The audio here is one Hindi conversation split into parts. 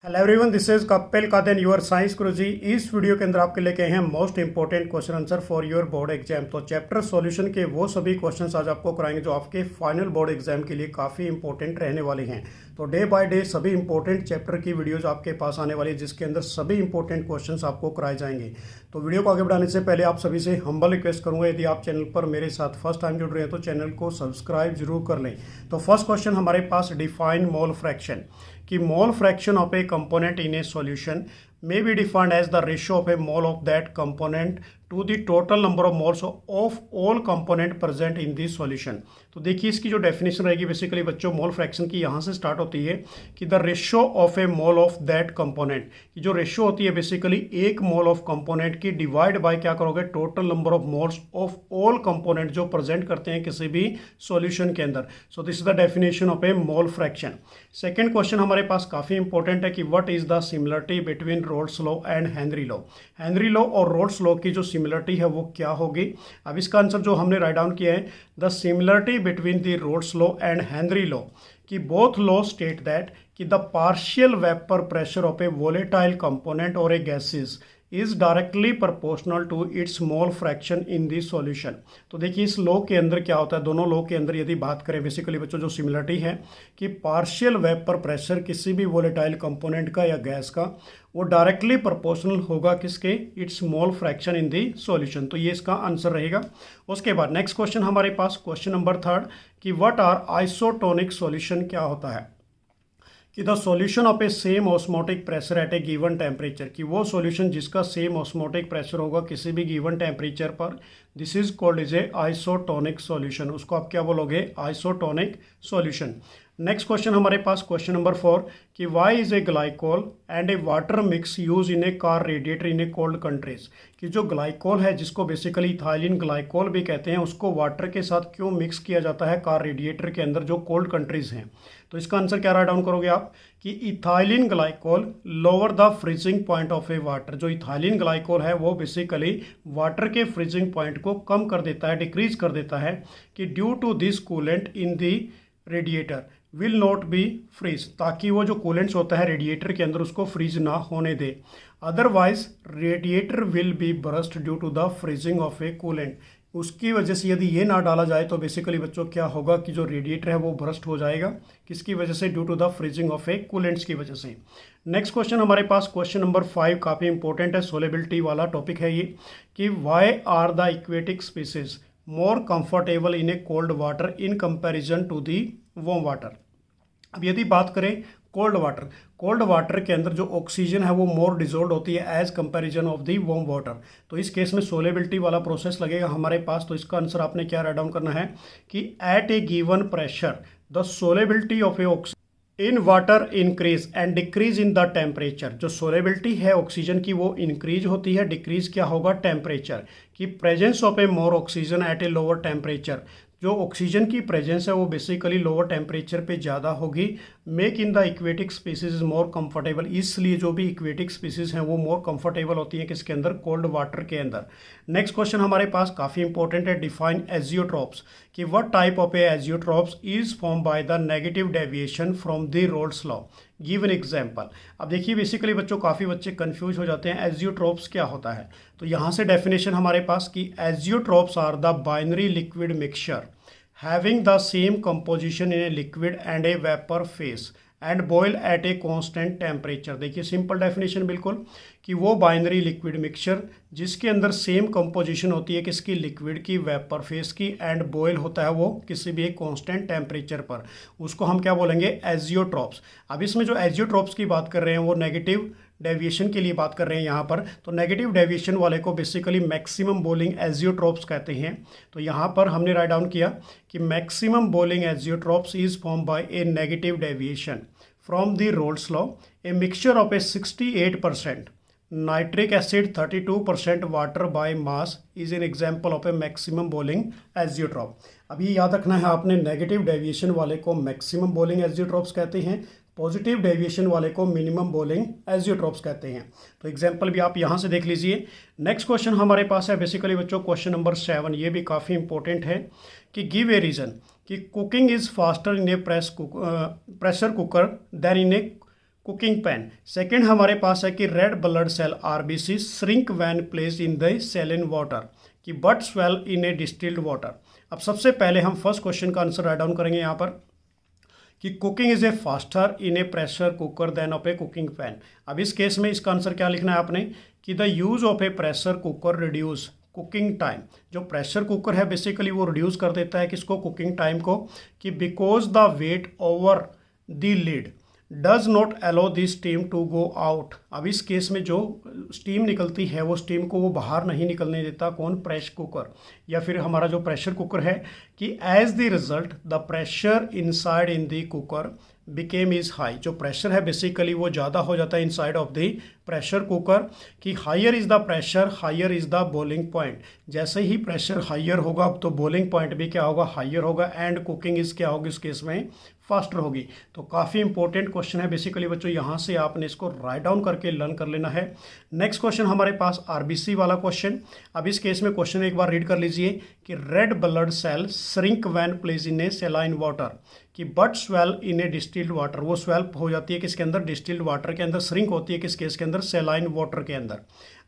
Hello everyone, this is Kapil Kadan your science guruji. इस वीडियो के अंदर आपके लेके हैं most important question answer for your board exam. तो चैप्टर सॉल्यूशन के वो सभी क्वेश्चंस आज आपको कराएंगे जो आपके फाइनल बोर्ड एग्जाम के लिए काफ़ी इंपॉर्टेंट रहने वाले हैं। तो डे बाय डे सभी इंपॉर्टेंट चैप्टर की वीडियोज आपके पास आने वाली है जिसके अंदर सभी इंपॉर्टेंट क्वेश्चंस आपको कराए जाएंगे। तो वीडियो को आगे बढ़ाने से पहले आप सभी से हम्बल रिक्वेस्ट करूंगा, यदि आप चैनल पर मेरे साथ फर्स्ट टाइम जुड़ रहे हैं तो चैनल को सब्सक्राइब जरूर कर लें। तो फर्स्ट क्वेश्चन हमारे पास, डिफाइन मोल फ्रैक्शन। कि mole fraction of A component in a solution may be defined as the ratio of a mole of that component to the total number of moles of all component present in the solution। तो देखिए इसकी जो डेफिनेशन रहेगी बेसिकली बच्चों, मोल फ्रैक्शन की यहाँ से स्टार्ट होती है कि the ratio of A mole of that component, की जो रेशियो होती है बेसिकली एक मोल ऑफ कंपोनेंट की डिवाइड बाय क्या करोगे, total number of moles of all component जो प्रेजेंट करते हैं किसी भी सॉल्यूशन के अंदर। सो this is the definition of A mole fraction. Second question हमारे पास काफ़ी इंपॉर्टेंट है कि what is the similarity between roles law and Henry law. Henry law और रोल्स लॉ की जो सिमिलरिटी है वो क्या होगी। अब इसका आंसर जो हमने राइट डाउन किया है, the similarity between the Raoult's law and Henry law, कि बोथ लॉ स्टेट दैट कि the partial vapour pressure of a volatile component और a gases is directly proportional to its mole fraction in the solution. तो देखिए इस लॉ के अंदर क्या होता है, दोनों लॉ के अंदर यदि बात करें बेसिकली बच्चों जो सिमिलरिटी है कि पार्शियल वेपर प्रेशर किसी भी वोलेटाइल कंपोनेंट का या गैस का वो डायरेक्टली प्रोपोर्शनल होगा किसके, it's mole fraction in the solution. तो ये इसका आंसर रहेगा। उसके बाद नेक्स्ट क्वेश्चन हमारे पास, क्वेश्चन नंबर थर्ड, कि व्हाट आर आइसोटोनिक सॉल्यूशन, क्या होता है कि the solution of A same osmotic pressure at a given temperature, कि वो सॉल्यूशन जिसका सेम ऑस्मोटिक प्रेशर होगा किसी भी गिवन टेम्परेचर पर, this is called is A isotonic solution. उसको आप क्या बोलोगे, आइसोटोनिक सॉल्यूशन। नेक्स्ट क्वेश्चन हमारे पास, क्वेश्चन नंबर 4, कि why is a glycol and a water mix use in a car radiator in a cold countries, कि जो ग्लाइकोल है जिसको बेसिकली इथाइलिन ग्लाइकोल भी कहते हैं, उसको वाटर के साथ क्यों मिक्स किया जाता है कार रेडिएटर के अंदर जो कोल्ड कंट्रीज हैं। तो इसका आंसर क्या राइट डाउन करोगे आप, कि ethylene glycol lower the freezing point of a water. जो इथाइलिन ग्लाइकोल है वो बेसिकली वाटर के फ्रीजिंग पॉइंट को कम कर देता है, डिक्रीज कर देता है, कि due to this coolant in the radiator will not be freeze, ताकि वो जो कूलेंट्स होता है रेडिएटर के अंदर उसको फ्रीज ना होने दे। Otherwise radiator will be burst due to the freezing of a coolant. उसकी वजह से यदि ये ना डाला जाए तो बेसिकली बच्चों क्या होगा कि जो रेडिएटर है वो बर्स्ट हो जाएगा, किसकी वजह से, due to the freezing of a coolants की वजह से। नेक्स्ट क्वेश्चन हमारे पास, क्वेश्चन नंबर 5, काफ़ी इंपॉर्टेंट है, सोलेबिलिटी वाला टॉपिक है ये, कि why are the aquatic species more comfortable in a cold water in comparison to the warm water. अब यदि बात करें कोल्ड वाटर, कोल्ड वाटर के अंदर जो ऑक्सीजन है वो मोर डिजोल्व होती है as comparison of the warm water. तो इस केस में सोलेबिलिटी वाला प्रोसेस लगेगा हमारे पास। तो इसका आंसर आपने क्या राइट डाउन करना है कि at a given pressure the solubility of a oxygen in water increase and decrease in the temperature. जो सोलेबिलिटी है ऑक्सीजन की वो इंक्रीज होती है, डिक्रीज क्या होगा, टेम्परेचर, कि presence of a more oxygen at a lower temperature, जो ऑक्सीजन की प्रेजेंस है वो बेसिकली लोअर टेम्परेचर पे ज़्यादा होगी, make in the aquatic species more comfortable. इसलिए जो भी इक्वेटिक स्पीसीज हैं वो मोर कंफर्टेबल होती हैं किसके अंदर, कोल्ड वाटर के अंदर। नेक्स्ट क्वेश्चन हमारे पास काफ़ी इंपॉर्टेंट है, डिफाइन एजियोट्रॉप्स, कि what type of A azeotropes is form by the negative deviation from the Raoult's law, give an example. अब देखिए बेसिकली बच्चों काफ़ी बच्चे कंफ्यूज हो जाते हैं, एजियोट्रॉप्स क्या होता है। तो यहाँ से डेफिनेशन हमारे पास कि azeotropes are the binary liquid mixture having the same composition in a liquid and a vapour phase and boil at a constant temperature. देखिए सिंपल डेफिनेशन बिल्कुल, कि वो बाइनरी लिक्विड मिक्सचर जिसके अंदर सेम कंपोजिशन होती है किसकी, लिक्विड की, वेपर फेस की, एंड बॉयल होता है वो किसी भी एक कांस्टेंट टेम्परेचर पर, उसको हम क्या बोलेंगे, एजियोट्रॉप्स। अब इसमें जो एजियोट्रॉप्स की बात कर रहे हैं वो नेगेटिव डेविएशन के लिए बात कर रहे हैं यहाँ पर। तो नेगेटिव डेविएशन वाले को बेसिकली मैक्सिमम बोलिंग एजियोट्रॉप्स कहते हैं। तो यहाँ पर हमने राइट डाउन किया कि maximum bowling azeotropes is form by A negative deviation from the Raoult's law, a mixture of A 68% nitric acid 32% water by mass is an example of A maximum bowling azeotrope. अब ये याद रखना है आपने, नेगेटिव डेविएशन वाले को मैक्सिमम बोलिंग एजियोट्रॉप्स कहते हैं, पॉजिटिव डेविएशन वाले को मिनिमम बोलिंग एजियोट्रॉप्स कहते हैं। तो एग्जाम्पल भी आप यहाँ से देख लीजिए। नेक्स्ट क्वेश्चन हमारे पास है बेसिकली बच्चों क्वेश्चन नंबर 7, ये भी काफ़ी इंपॉर्टेंट है, कि गिव ए रीज़न कि cooking is faster in a pressure cooker than in a cooking pan. Second हमारे पास है कि red blood cell RBC shrink when placed in the saline water, कि but swell in a distilled water. अब सबसे पहले हम फर्स्ट क्वेश्चन का आंसर राइट डाउन करेंगे यहाँ पर कि cooking is a faster in a pressure cooker than of a cooking pan. अब इस केस में इसका आंसर क्या लिखना है आपने कि the use of a pressure cooker reduce cooking time. जो प्रेशर कुकर है बेसिकली वो रिड्यूस कर देता है किसको, कुकिंग टाइम को, कि because the weight over the lid does not allow the steam to go out. अब इस केस में जो स्टीम निकलती है वो स्टीम को वो बाहर नहीं निकलने देता, कौन, प्रेशर कुकर या फिर हमारा जो प्रेशर कुकर है, कि as the result the pressure inside in the cooker became is high. जो प्रेशर है बेसिकली वो ज़्यादा हो जाता है inside of the pressure cooker, कि higher is the pressure higher is the boiling point. जैसे ही प्रेशर हायर होगा अब तो बॉइलिंग पॉइंट भी क्या होगा, हायर होगा, एंड कुकिंग इज क्या होगी इस केस में, फास्टर होगी। तो काफ़ी इंपॉर्टेंट क्वेश्चन है बेसिकली बच्चों, यहाँ से आपने इसको राइट डाउन करके लर्न कर लेना है। नेक्स्ट क्वेश्चन हमारे पास आरबीसी वाला क्वेश्चन। अब इस केस में क्वेश्चन एक बार रीड कर लीजिए कि red blood cell shrink when placed in a saline water, कि but swell in a distilled water. वो स्वेल्प हो जाती है किसके अंदर, डिस्टिल्ड वाटर के अंदर, श्रिंक होती है किस केस के अंदर, सेलाइन वाटर के अंदर।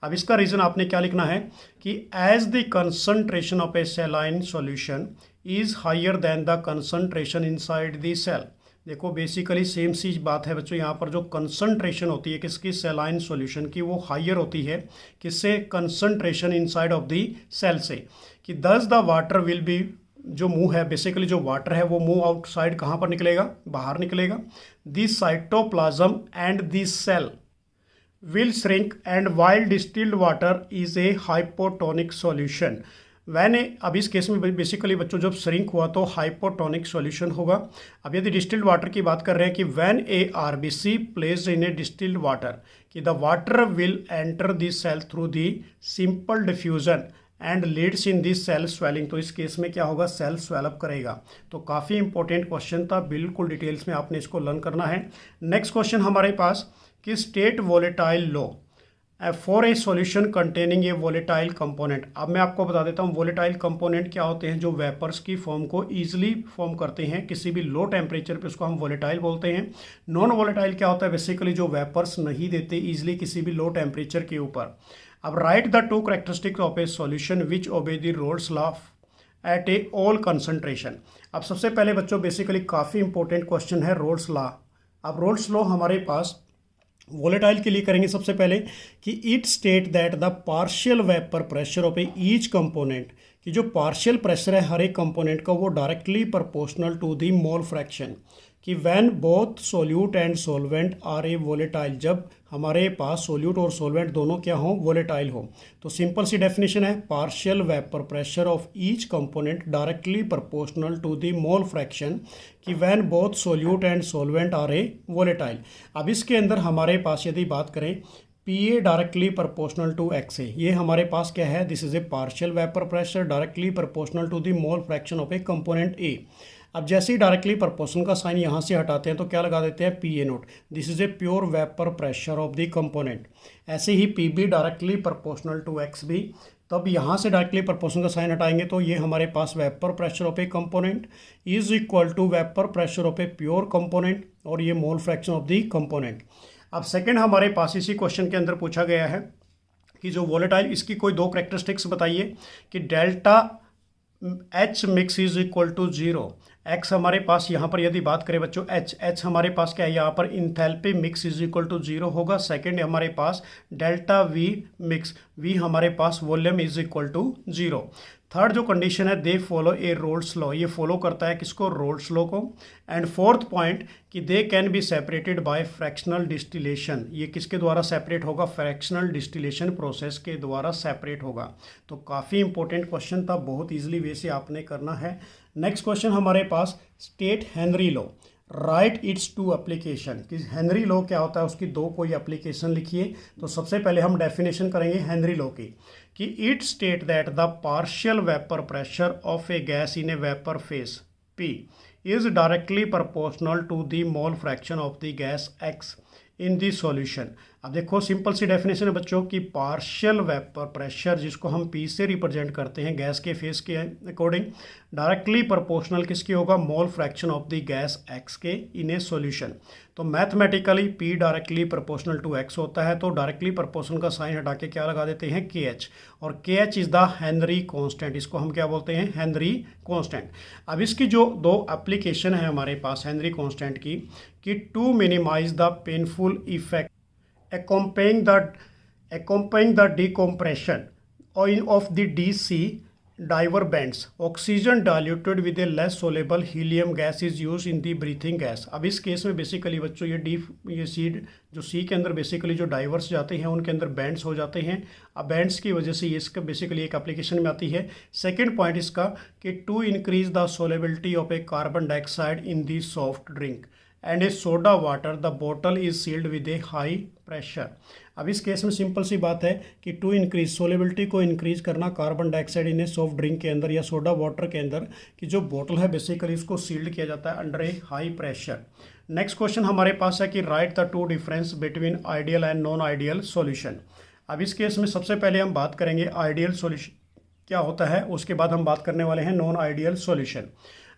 अब इसका रीज़न आपने क्या लिखना है कि as the concentration of a saline solution is higher than the concentration inside the cell. देखो बेसिकली सेम सी बात है बच्चों, यहाँ पर जो कंसंट्रेशन होती है किसकी, सेलाइन सॉल्यूशन की, वो हायर होती है किससे, concentration inside of the cell से, कि दस द वाटर विल बी, जो मुंह है बेसिकली जो वाटर है वो मुंह आउटसाइड कहाँ पर निकलेगा, बाहर निकलेगा। This cytoplasm and this cell will shrink and while distilled water is a hypotonic solution when a. अब इस केस में बेसिकली बच्चों जब श्रिंक हुआ तो हाइपोटोनिक सॉल्यूशन होगा। अब यदि डिस्टिल्ड वाटर की बात कर रहे हैं कि when a RBC placed in a distilled water, कि the water will enter this cell through the simple diffusion and leads in this cell swelling. तो इस केस में क्या होगा, सेल स्वेलअप करेगा। तो काफ़ी इंपॉर्टेंट क्वेश्चन था, बिल्कुल डिटेल्स में आपने इसको लर्न करना है। नेक्स्ट क्वेश्चन हमारे पास कि state volatile low for a solution containing A volatile component. अब मैं आपको बता देता हूँ वोलेटाइल कंपोनेंट क्या होते हैं, जो वेपर्स की फॉर्म को ईजिली फॉर्म करते हैं किसी भी लो टेम्परेचर पे, उसको हम वोलेटाइल बोलते हैं। नॉन वोलेटाइल क्या होता है, बेसिकली जो वेपर्स नहीं देते ईजिली किसी भी लो टेम्परेचर के ऊपर। अब right the two characteristics of a solution which ओबे the Raoult's law eight A all concentration. अब सबसे पहले बच्चों बेसिकली काफ़ी इंपॉर्टेंट क्वेश्चन है रोल्स लॉ। अब रोल्स लॉ हमारे पास वोलेटाइल के लिए करेंगे सबसे पहले कि it state that the partial vapour pressure of A each component, कि जो पार्शियल प्रेशर है हर एक कंपोनेंट का वो directly proportional to the mole fraction, कि when both solute and solvent are a volatile, जब हमारे पास सोल्यूट और सोलवेंट दोनों क्या हो, वोलेटाइल हो। तो सिंपल सी डेफिनेशन है, partial vapour pressure of each component directly proportional to the mole fraction, कि when both solute and solvent are a volatile. अब इसके अंदर हमारे पास यदि बात करें P A directly proportional to X A, ये हमारे पास क्या है, this is a partial vapour pressure directly proportional to the mole fraction of A component A. अब जैसे ही डायरेक्टली प्रोपोर्शनल का साइन यहाँ से हटाते हैं तो क्या लगा देते हैं, P A nought, this is a pure vapour pressure of the component. ऐसे ही P B directly proportional to X B, तब यहाँ से डायरेक्टली प्रोपोर्शनल का साइन हटाएंगे तो ये हमारे पास vapour pressure of A component is equal to vapour pressure of a pure component, और ये mole fraction of the component. अब सेकंड हमारे पास इसी क्वेश्चन के अंदर पूछा गया है कि जो वोलेटाइल, इसकी कोई दो कैरेक्टरिस्टिक्स बताइए, कि delta H mix is equal to 0। X हमारे पास यहाँ पर यदि बात करें बच्चों एच हमारे पास क्या है, यहाँ पर enthalpy mix is equal to 0 होगा। सेकंड हमारे पास डेल्टा वी मिक्स, वी हमारे पास volume is equal to 0। Third जो कंडीशन है, they follow a Raoult's law, ये फॉलो करता है किसको, रोल्स लॉ को। एंड फोर्थ पॉइंट कि they can be separated by fractional distillation, ये किसके द्वारा सेपरेट होगा, फ्रैक्शनल डिस्टिलेशन प्रोसेस के द्वारा सेपरेट होगा। तो काफ़ी इंपॉर्टेंट क्वेश्चन था, बहुत ईजिली वे से आपने करना है। नेक्स्ट क्वेश्चन हमारे पास state Henry law write its two application, कि हेनरी लॉ क्या होता है, उसकी दो कोई एप्लीकेशन लिखिए। तो सबसे पहले हम डेफिनेशन करेंगे हेनरी लॉ की, कि it state that the partial vapour pressure of A gas in A vapour phase P is directly proportional to the mole fraction of the gas X in the solution। अब देखो सिंपल सी डेफिनेशन है बच्चों की पार्शियल वेपर प्रेशर जिसको हम पी से रिप्रेजेंट करते हैं गैस के फेस के अकॉर्डिंग डायरेक्टली प्रोपोर्शनल किसकी होगा mole fraction of the gas X के इन ए सॉल्यूशन। तो mathematically P directly proportional to X होता है, तो डायरेक्टली प्रोपोर्शनल का साइन हटा के क्या लगा देते हैं के एच, और के H is the Henry constant, इसको हम क्या बोलते हैं हेनरी कॉन्स्टेंट। अब इसकी जो दो एप्लीकेशन है हमारे पास हेनरी कॉन्स्टेंट की कि to minimise the painful effect accompanying the decompression of the DC diverbends, oxygen diluted with a less soluble helium gas is used in the breathing gas। अब इस केस में बेसिकली बच्चों ये सीड जो सी के अंदर बेसिकली जो डाइवर्स जाते हैं उनके अंदर बैंड्स हो जाते हैं। अब बैंड्स की वजह से ये इसका बेसिकली एक एप्लीकेशन में आती है। सेकेंड पॉइंट इसका कि to increase the solubility of a carbon dioxide in the soft drink and a soda water the bottle is sealed with a high pressure. अब इस केस में सिंपल सी बात है कि टू इंक्रीज सोलेबिलिटी को इंक्रीज करना carbon dioxide in a soft drink के अंदर या सोडा वाटर के अंदर कि जो बॉटल है बेसिकली इसको सील्ड किया जाता है अंडर ए हाई प्रेशर। नेक्स्ट क्वेश्चन हमारे पास है कि right the two difference between ideal and non ideal solution. अब इस केस में सबसे पहले हम बात करेंगे आइडियल सॉल्यूशन क्या होता है, उसके बाद हम बात करने वाले हैं नॉन आइडियल सॉल्यूशन।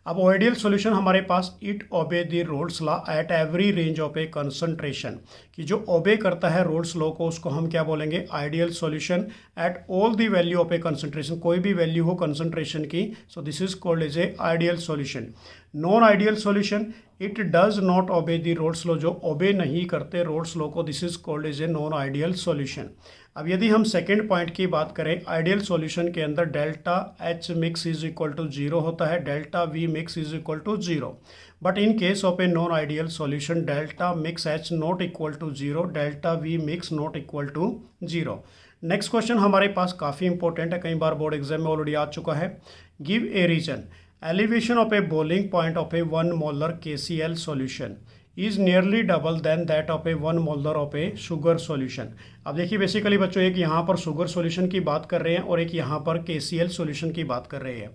अब आइडियल सॉल्यूशन हमारे पास it obey the Raoult's law at every range of a concentration, कि जो ओबे करता है रोल्स लॉ को उसको हम क्या बोलेंगे ideal solution at all the value of a concentration, कोई भी वैल्यू हो कंसंट्रेशन की, so this is called as a ideal solution. Non ideal solution it does not obey the Raoult's law, जो ओबे नहीं करते रोल्स लॉ को, this is called as a non ideal solution. अब यदि हम सेकेंड पॉइंट की बात करें आइडियल सॉल्यूशन के अंदर delta H mix is equal to zero होता है, delta V mix is equal to zero, but in case of a non ideal solution delta mix H not equal to zero, delta V mix not equal to zero. Next question हमारे पास काफ़ी इंपॉर्टेंट है, कई बार बोर्ड एग्जाम में ऑलरेडी आ चुका है। Give a reason elevation of a boiling point of a 1 molar KCl solution is nearly double than that of a 1 molar of a sugar solution. अब देखिए बेसिकली बच्चों एक यहाँ पर शुगर सॉल्यूशन की बात कर रहे हैं और एक यहाँ पर KCl सॉल्यूशन की बात कर रहे हैं।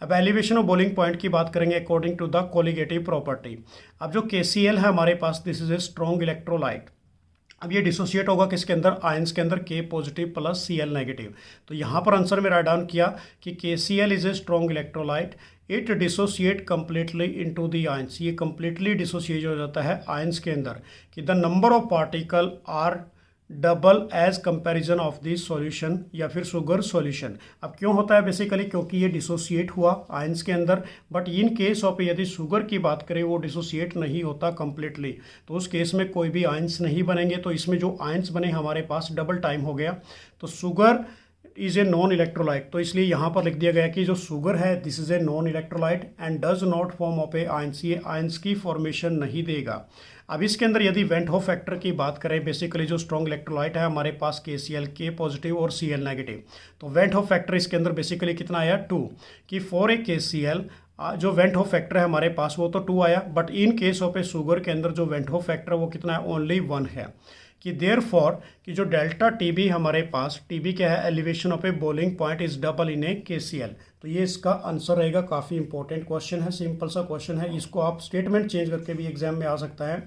अब एलिवेशन ऑफ बॉइलिंग पॉइंट की बात करेंगे according to the colligative property. अब जो KCl है हमारे पास this is a strong electrolyte. अब ये डिसोसिएट होगा किसके अंदर आयंस के अंदर K positive plus Cl negative. तो यहाँ पर आंसर में राइट डाउन किया कि KCl is a strong electrolyte, it dissociate completely into the ions, ये कम्प्लीटली डिसोसिएट हो जाता है आयंस के अंदर कि the number of particle are double as comparison of the solution या फिर शुगर सॉल्यूशन। अब क्यों होता है बेसिकली क्योंकि ये डिसोसिएट हुआ आयंस के अंदर, बट इन केस ऑफ यदि शुगर की बात करें वो डिसोसिएट नहीं होता कम्प्लीटली, तो उस केस में कोई भी आयंस नहीं बनेंगे। तो इसमें जो आयंस बने हमारे पास डबल टाइम हो गया, तो sugar is a non electrolyte, तो इसलिए यहाँ पर लिख दिया गया कि जो शुगर है this is a non electrolyte and does not form of A ions, ये आयंस की फॉर्मेशन नहीं देगा। अब इसके अंदर यदि वेंट हो फैक्टर की बात करें बेसिकली जो स्ट्रॉन्ग इलेक्ट्रोलाइट है हमारे पास KCl K पॉजिटिव और Cl नेगेटिव, तो वेंट हो फैक्टर इसके अंदर बेसिकली कितना आया 2, कि फॉर ए KCl जो वेंट हो फैक्टर है हमारे पास वो तो 2 आया, but in case of a sugar के अंदर जो वेंट हो फैक्टर वो कितना है ओनली 1 है, कि देयरफॉर कि जो डेल्टा TB हमारे पास TB क्या है elevation of a boiling point is double in A KCl। तो ये इसका आंसर रहेगा। काफ़ी इंपॉर्टेंट क्वेश्चन है, सिंपल सा क्वेश्चन है, इसको आप स्टेटमेंट चेंज करके भी एग्जाम में आ सकता है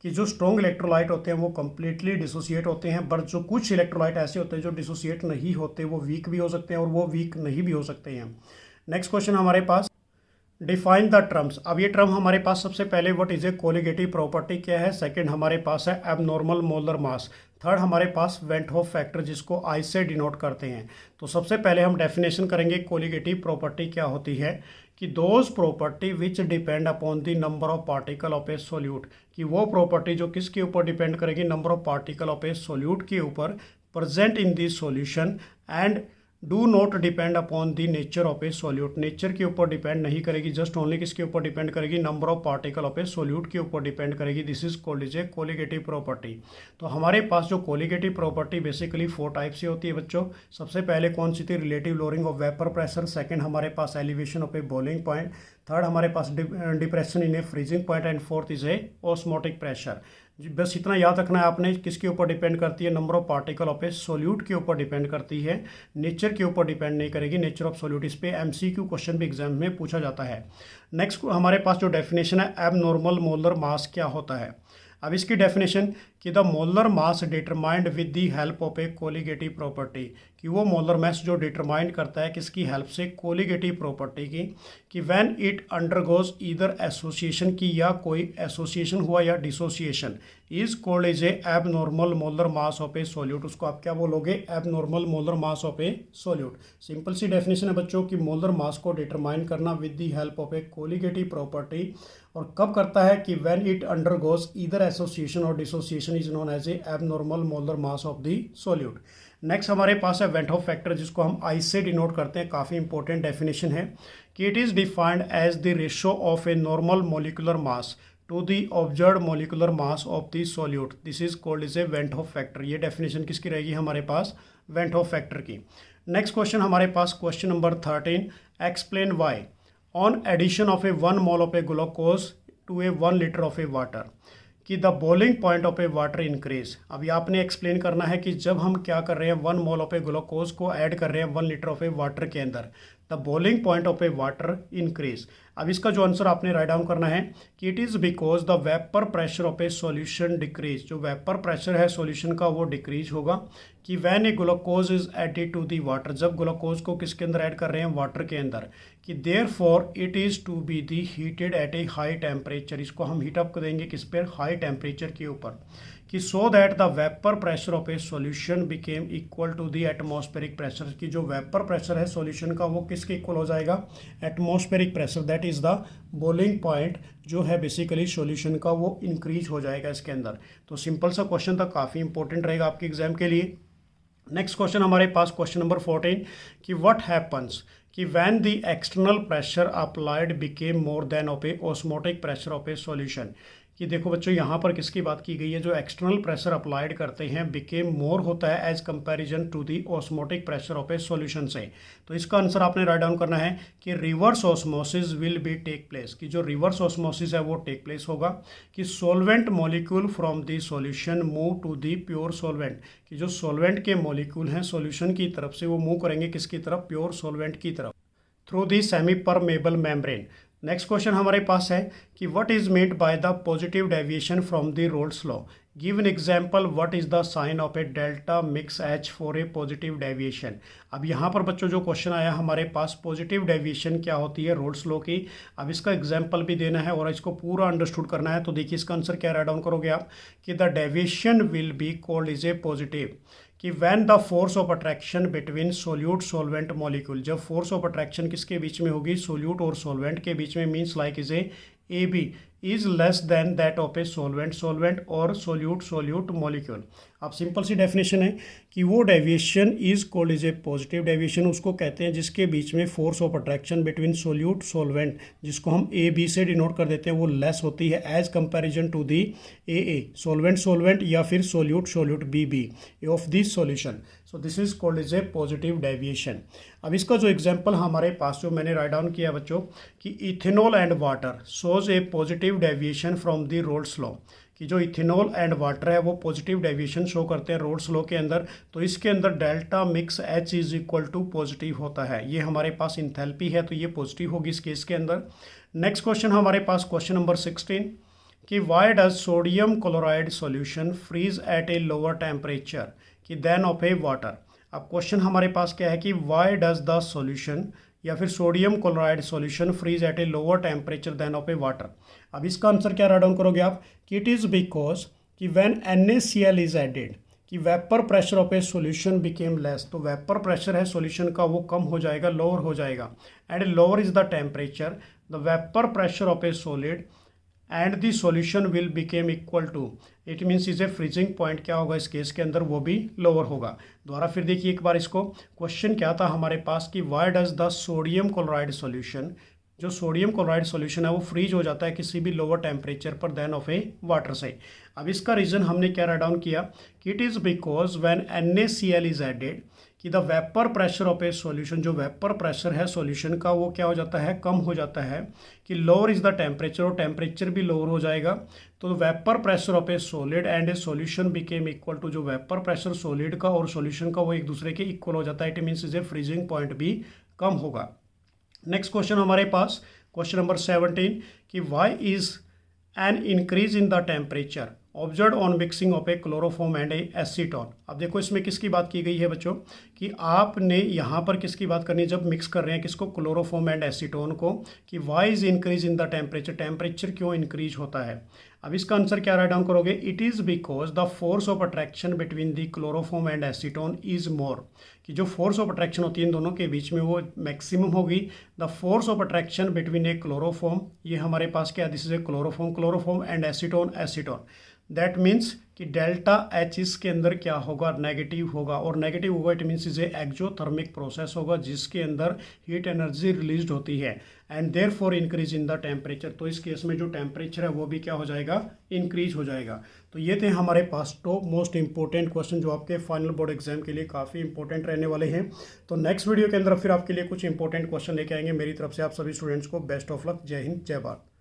कि जो स्ट्रॉन्ग इलेक्ट्रोलाइट होते हैं वो कम्प्लीटली डिसोसिएट होते हैं, बट जो कुछ इलेक्ट्रोलाइट ऐसे होते हैं जो डिसोसिएट नहीं होते, वो वीक भी हो सकते हैं और वो वीक नहीं भी हो सकते हैं। नेक्स्ट क्वेश्चन हमारे पास डिफाइन द टर्म्स। अब ये टर्म हमारे पास सबसे पहले what is a colligative property क्या है, सेकंड हमारे पास है एबनॉर्मल मोलर मास, थर्ड हमारे पास वेंट होफ फैक्टर जिसको आई से डिनोट करते हैं। तो सबसे पहले हम डेफिनेशन करेंगे कोलिगेटिव प्रॉपर्टी क्या होती है, कि those property which depend upon the number of particle of a solute, कि वो प्रॉपर्टी जो किसके ऊपर डिपेंड करेगी number of particle of a solute के ऊपर present in the solution and do not depend upon the nature of a solute, nature के ऊपर डिपेंड नहीं करेगी, जस्ट ओनली किसके ऊपर डिपेंड करेगी number of particle of a solute के ऊपर डिपेंड करेगी। This is called is A colligative property. तो हमारे पास जो कोलिगेटिव प्रॉपर्टी बेसिकली 4 टाइप से होती है बच्चों। सबसे पहले कौन सी थी, relative lowering of vapour pressure, second हमारे पास elevation of a boiling point, third हमारे पास depression in a freezing point and fourth is a osmotic pressure. बस इतना याद रखना है आपने, किसके ऊपर डिपेंड करती है number of particle of a solute के ऊपर डिपेंड करती है, नेचर के ऊपर डिपेंड नहीं करेगी, नेचर ऑफ सोल्यूट। इस पे MCQ क्वेश्चन भी एग्जाम में पूछा जाता है। नेक्स्ट हमारे पास जो डेफिनेशन है एबनॉर्मल मोलर मास क्या होता है। अब इसकी डेफिनेशन कि the molar mass determined with the help of a colligative property, कि वो मोलर मास जो डिटरमाइन करता है किसकी हेल्प से, कोलिगेटिव प्रॉपर्टी की, कि when it undergoes either association की या कोई एसोसिएशन हुआ या dissociation, is called as a abnormal molar mass of a solute. उसको आप क्या बोलोगे, abnormal molar mass of a solute. Simple सी डेफिनेशन है बच्चों की मोलर मास को डिटरमाइन करना with the help of a colligative property, और कब करता है कि when it undergoes either association और dissociation is known as a abnormal molar mass of the solute. Next हमारे पास है वेंट हॉफ फैक्टर, जिसको हम आई से डिनोट करते हैं। काफ़ी इंपॉर्टेंट डेफिनेशन है कि it is defined as the ratio of a normal molecular mass to the observed molecular mass of the solute, this is called is a van't Hoff factor. ये डेफिनेशन किसकी रहेगी हमारे पास, वेंट हॉफ फैक्टर की। नेक्स्ट क्वेश्चन हमारे पास question number 13, explain why on addition of a 1 mole of a glucose to a 1 litre of a water कि the boiling point of a water increase. अभी आपने एक्सप्लेन करना है कि जब हम क्या कर रहे हैं 1 मोल ऑफ ए ग्लूकोज को ऐड कर रहे हैं 1 लीटर ऑफ ए वाटर के अंदर, the boiling point of a water increase. अब इसका जो आंसर आपने राइट डाउन करना है कि it is because the vapour pressure of a solution decrease, जो वेपर प्रेशर है सॉल्यूशन का वो डिक्रीज होगा। कि when a glucose is added to the water, जब ग्लूकोज को किसके अंदर ऐड कर रहे हैं, वाटर के अंदर, कि therefore it is to be the heated at a high temperature, इसको हम हीटअप कर देंगे किस पर, हाई टेम्परेचर के ऊपर, कि so that the vapour pressure of a solution became equal to the atmospheric pressure, की जो वेपर प्रेशर है सॉल्यूशन का वो किसके इक्वल हो जाएगा, atmospheric pressure, that is the boiling point जो है बेसिकली सॉल्यूशन का वो इंक्रीज हो जाएगा इसके अंदर। तो सिंपल सा क्वेश्चन था, काफ़ी इंपॉर्टेंट रहेगा आपके एग्जाम के लिए। नेक्स्ट क्वेश्चन हमारे पास क्वेश्चन नंबर 14 कि व्हाट हैपन्स कि when the external pressure applied became more than of A osmotic pressure of a solution, कि देखो बच्चों यहाँ पर किसकी बात की गई है, जो एक्सटर्नल प्रेशर अप्लाइड करते हैं बिकेम मोर होता है as comparison to the osmotic pressure of a solution से। तो इसका आंसर आपने राइट डाउन करना है कि reverse osmosis will be take place, कि जो रिवर्स ऑस्मोसिस है वो टेक प्लेस होगा, कि solvent molecule from the solution move to the pure solvent, कि जो सोलवेंट के मॉलिक्यूल हैं सॉल्यूशन की तरफ से वो मूव करेंगे किसकी तरफ, प्योर सोलवेंट की तरफ, through the semi permeable membrane. Next question हमारे पास है कि what is made by the positive deviation from the Raoult's law, give an example what is the sign of a delta mix H for a positive deviation. अब यहाँ पर बच्चों जो क्वेश्चन आया हमारे पास पॉजिटिव डेविएशन क्या होती है रोल्स लॉ की, अब इसका एग्जाम्पल भी देना है और इसको पूरा अंडरस्टूड करना है। तो देखिए इसका आंसर क्या राइट डाउन करोगे आप कि the deviation will be called is a positive, कि when the force of attraction between solute solvent molecule, जब फोर्स ऑफ अट्रैक्शन किसके बीच में होगी, सोल्यूट और सोलवेंट के बीच में, means like is A B is less than that of a solvent और सोल्यूट मॉलिक्यूल। अब सिंपल सी डेफिनेशन है कि वो deviation is called is a positive deviation, उसको कहते हैं जिसके बीच में force of attraction between solute solvent, जिसको हम ए बी से डिनोट कर देते हैं, वो लेस होती है as comparison to the A solvent या फिर solute B of this solution. So this is called is a positive deviation. अब इसका जो एग्जाम्पल हमारे पास जो मैंने राइट डाउन किया बच्चों कि ethanol and water shows A positive deviation from the roles law, कि जो इथेनॉल एंड वाटर है वो पॉजिटिव डेविएशन शो करते हैं रोल्स लॉ के अंदर। तो इसके अंदर delta mix H is equal to positive होता है, ये हमारे पास इंथैल्पी है तो ये पॉजिटिव होगी इस केस के अंदर। नेक्स्ट क्वेश्चन हमारे पास क्वेश्चन नंबर 16 कि why does sodium chloride solution freeze at a lower temperature कि देन ऑफ ए वाटर। अब क्वेश्चन हमारे पास क्या है कि वाई डज द सॉल्यूशन या फिर sodium chloride solution freeze at a lower temperature than of a water. अब इसका आंसर क्या राइट डाउन करोगे आप कि इट इज़ बिकॉज कि व्हेन NaCl इज एडेड कि vapour pressure of a solution became less, तो वेपर प्रेशर है सॉल्यूशन का वो कम हो जाएगा, लोअर हो जाएगा, and lower is the temperature the vapour pressure of a solid and the solution will became equal to, it means is a freezing point क्या होगा इस केस के अंदर, वो भी लोअर होगा। दोबारा फिर देखिए एक बार इसको, क्वेश्चन क्या था हमारे पास कि why does the sodium chloride solution, जो सोडियम क्लोराइड सॉल्यूशन है वो फ्रीज हो जाता है किसी भी लोअर टेम्परेचर पर देन ऑफ ए वाटर से। अब इसका रीज़न हमने क्या राइट डाउन किया कि it is because when NaCl is added कि the vapour pressure of a solution, जो वेपर प्रेशर है सॉल्यूशन का वो क्या हो जाता है, कम हो जाता है, कि लोअर इज द टेम्परेचर और टेम्परेचर भी लोअर हो जाएगा। तो vapour pressure of a solid and a solution became equal to, जो वेपर प्रेशर सॉलिड का और सॉल्यूशन का वो एक दूसरे के इक्वल हो जाता है, it means is a freezing point भी कम होगा। नेक्स्ट क्वेश्चन हमारे पास क्वेश्चन नंबर 17 कि why is an increase in the temperature observe on mixing of a chloroform and a acetone. अब देखो इसमें किसकी बात की गई है बच्चों कि आपने यहाँ पर किसकी बात करनी है जब मिक्स कर रहे हैं किसको, क्लोरोफॉर्म एंड एसीटोन को, कि why is increase in the temperature, temperature क्यों इंक्रीज होता है। अब इसका आंसर क्या राइट डाउन करोगे, it is because the force of attraction between the chloroform and acetone is more, कि जो फोर्स ऑफ अट्रैक्शन होती है इन दोनों के बीच में वो मैक्सिमम होगी। The force of attraction between a chloroform, ये हमारे पास क्या, this is a chloroform, chloroform and acetone, acetone, that means कि डेल्टा एच इसके अंदर क्या होगा, नेगेटिव होगा, और नेगेटिव होगा it means is a exothermic process होगा जिसके अंदर हीट एनर्जी रिलीज होती है and therefore increase in the temperature. तो इस केस में जो टेम्परेचर है वो भी क्या हो जाएगा, इंक्रीज हो जाएगा। तो ये थे हमारे पास टॉप मोस्ट इंपॉर्टेंट क्वेश्चन जो आपके फाइनल बोर्ड एग्जाम के लिए काफ़ी इंपॉर्टेंट रहने वाले हैं। तो नेक्स्ट वीडियो के अंदर फिर आपके लिए कुछ इंपॉर्टेंट क्वेश्चन लेके आएंगे। मेरी तरफ से आप सभी स्टूडेंट्स को बेस्ट ऑफ लक। जय हिंद, जय भारत।